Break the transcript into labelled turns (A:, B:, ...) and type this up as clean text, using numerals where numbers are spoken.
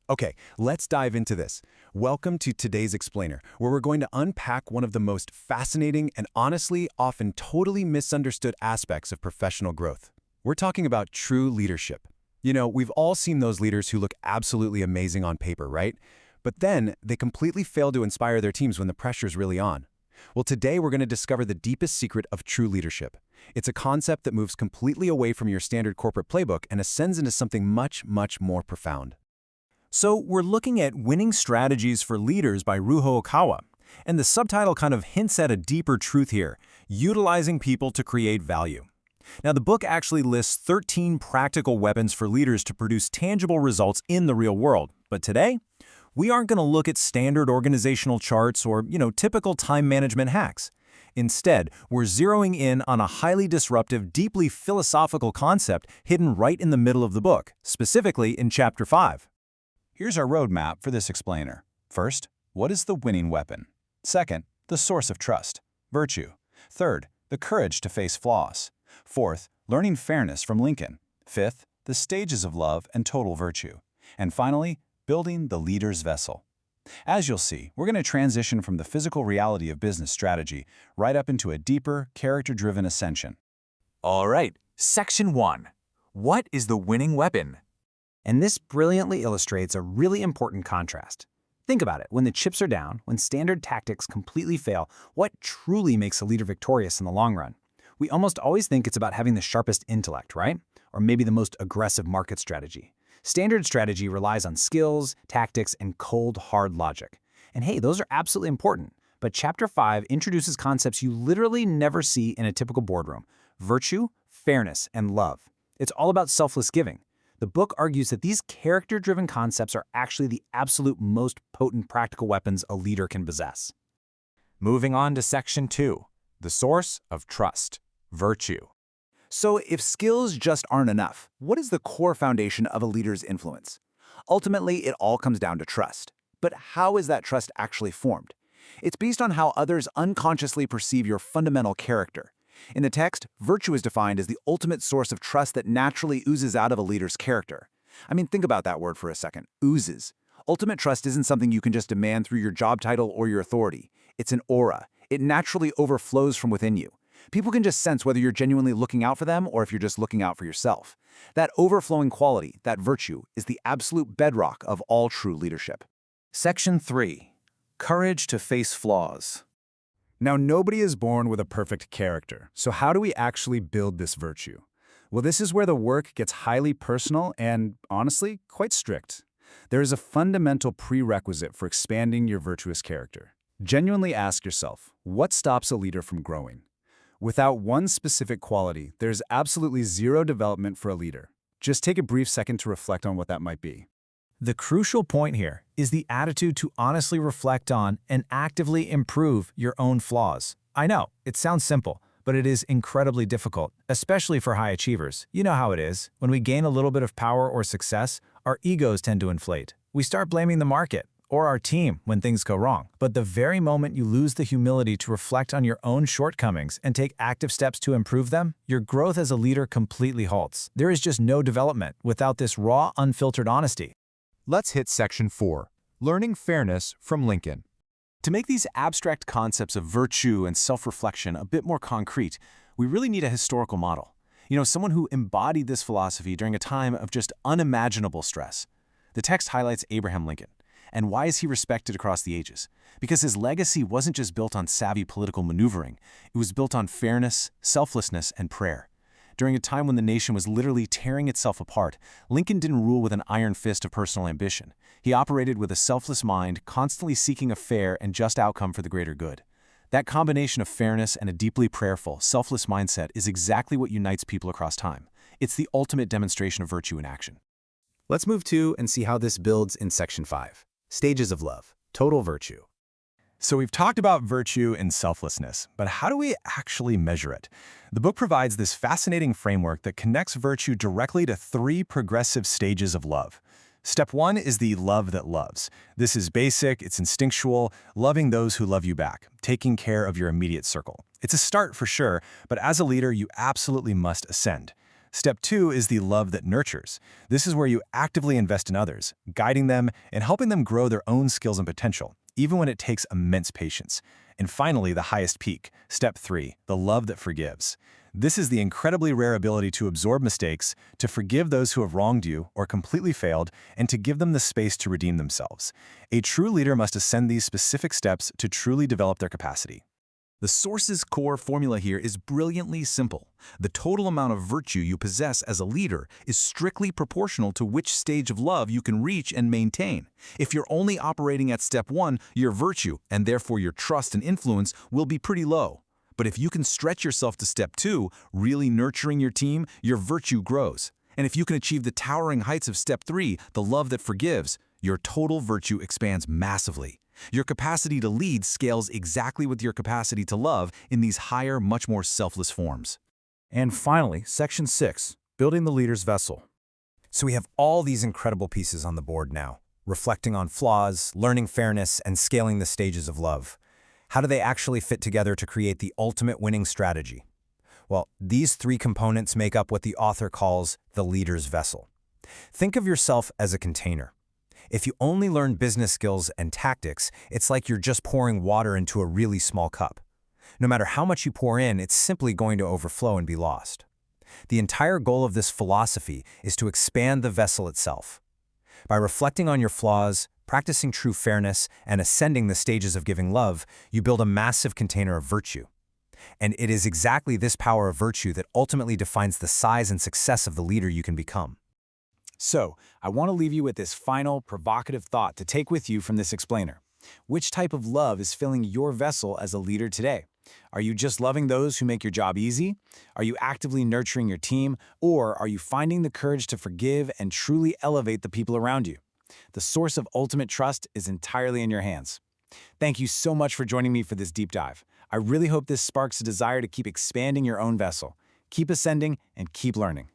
A: Okay, let's dive into this. Welcome to today's Explainer, where we're going to unpack one of the most fascinating and honestly often totally misunderstood aspects of professional growth. We're talking about true leadership. You know, we've all seen those leaders who look absolutely amazing on paper, right? But then they completely fail to inspire their teams when the pressure's really on. Well, today we're going to discover the deepest secret of true leadership. It's a concept that moves completely away from your standard corporate playbook and ascends into something much, much more profound.
B: So we're looking at Winning Strategies for Leaders by Ryuho Okawa, and the subtitle kind of hints at a deeper truth here, utilizing people to create value. Now, the book actually lists 13 practical weapons for leaders to produce tangible results in the real world. But today, we aren't going to look at standard organizational charts or, typical time management hacks. Instead, we're zeroing in on a highly disruptive, deeply philosophical concept hidden right in the middle of the book, specifically in Chapter 5.
C: Here's our roadmap for this explainer. First, what is the winning weapon? Second, the source of trust, virtue. Third, the courage to face flaws. Fourth, learning fairness from Lincoln. Fifth, the stages of love and total virtue. And finally, building the leader's vessel. As you'll see, we're going to transition from the physical reality of business strategy right up into a deeper, character-driven ascension.
B: All right, Section 1. What is the winning weapon?
D: And this brilliantly illustrates a really important contrast. Think about it. When the chips are down, when standard tactics completely fail, what truly makes a leader victorious in the long run? We almost always think it's about having the sharpest intellect, right? Or maybe the most aggressive market strategy. Standard strategy relies on skills, tactics, and cold, hard logic. And hey, those are absolutely important. But Chapter 5 introduces concepts you literally never see in a typical boardroom: virtue, fairness, and love. It's all about selfless giving. The book argues that these character-driven concepts are actually the absolute most potent practical weapons a leader can possess.
B: Moving on to Section 2, the source of trust, virtue.
E: So if skills just aren't enough, what is the core foundation of a leader's influence? Ultimately, it all comes down to trust. But how is that trust actually formed? It's based on how others unconsciously perceive your fundamental character. In the text, virtue is defined as the ultimate source of trust that naturally oozes out of a leader's character. I mean, think about that word for a second. Oozes. Ultimate trust isn't something you can just demand through your job title or your authority. It's an aura. It naturally overflows from within you. People can just sense whether you're genuinely looking out for them or if you're just looking out for yourself. That overflowing quality, that virtue, is the absolute bedrock of all true leadership.
C: Section 3. Courage to face flaws.
A: Now, nobody is born with a perfect character, so how do we actually build this virtue? Well, this is where the work gets highly personal and, honestly, quite strict. There is a fundamental prerequisite for expanding your virtuous character. Genuinely ask yourself, what stops a leader from growing? Without one specific quality, there's absolutely zero development for a leader. Just take a brief second to reflect on what that might be.
B: The crucial point here is the attitude to honestly reflect on and actively improve your own flaws. I know, it sounds simple, but it is incredibly difficult, especially for high achievers. You know how it is. When we gain a little bit of power or success, our egos tend to inflate. We start blaming the market or our team when things go wrong. But the very moment you lose the humility to reflect on your own shortcomings and take active steps to improve them, your growth as a leader completely halts. There is just no development without this raw, unfiltered honesty.
F: Let's hit Section 4, Learning Fairness from Lincoln.
C: To make these abstract concepts of virtue and self-reflection a bit more concrete, we really need a historical model. Someone who embodied this philosophy during a time of just unimaginable stress. The text highlights Abraham Lincoln. And why is he respected across the ages? Because his legacy wasn't just built on savvy political maneuvering. It was built on fairness, selflessness, and prayer. During a time when the nation was literally tearing itself apart, Lincoln didn't rule with an iron fist of personal ambition. He operated with a selfless mind, constantly seeking a fair and just outcome for the greater good. That combination of fairness and a deeply prayerful, selfless mindset is exactly what unites people across time. It's the ultimate demonstration of virtue in action.
D: Let's move to and see how this builds in Section 5. Stages of love, total virtue.
B: So we've talked about virtue and selflessness, but how do we actually measure it? The book provides this fascinating framework that connects virtue directly to 3 progressive stages of love. Step 1 is the love that loves. This is basic, it's instinctual, loving those who love you back, taking care of your immediate circle. It's a start for sure, but as a leader, you absolutely must ascend. Step 2 is the love that nurtures. This is where you actively invest in others, guiding them and helping them grow their own skills and potential, even when it takes immense patience. And finally, the highest peak, Step 3, the love that forgives. This is the incredibly rare ability to absorb mistakes, to forgive those who have wronged you or completely failed, and to give them the space to redeem themselves. A true leader must ascend these specific steps to truly develop their capacity.
G: The source's core formula here is brilliantly simple. The total amount of virtue you possess as a leader is strictly proportional to which stage of love you can reach and maintain. If you're only operating at step 1, your virtue, and therefore your trust and influence, will be pretty low. But if you can stretch yourself to step 2, really nurturing your team, your virtue grows. And if you can achieve the towering heights of step 3, the love that forgives, your total virtue expands massively. Your capacity to lead scales exactly with your capacity to love in these higher, much more selfless forms.
A: And finally, Section 6, Building the Leader's Vessel.
B: So we have all these incredible pieces on the board now, reflecting on flaws, learning fairness, and scaling the stages of love. How do they actually fit together to create the ultimate winning strategy? Well, these 3 components make up what the author calls the leader's vessel. Think of yourself as a container. If you only learn business skills and tactics, it's like you're just pouring water into a really small cup. No matter how much you pour in, it's simply going to overflow and be lost. The entire goal of this philosophy is to expand the vessel itself. By reflecting on your flaws, practicing true fairness, and ascending the stages of giving love, you build a massive container of virtue. And it is exactly this power of virtue that ultimately defines the size and success of the leader you can become.
D: So, I want to leave you with this final, provocative thought to take with you from this explainer. Which type of love is filling your vessel as a leader today? Are you just loving those who make your job easy? Are you actively nurturing your team? Or are you finding the courage to forgive and truly elevate the people around you? The source of ultimate trust is entirely in your hands. Thank you so much for joining me for this deep dive. I really hope this sparks a desire to keep expanding your own vessel. Keep ascending and keep learning.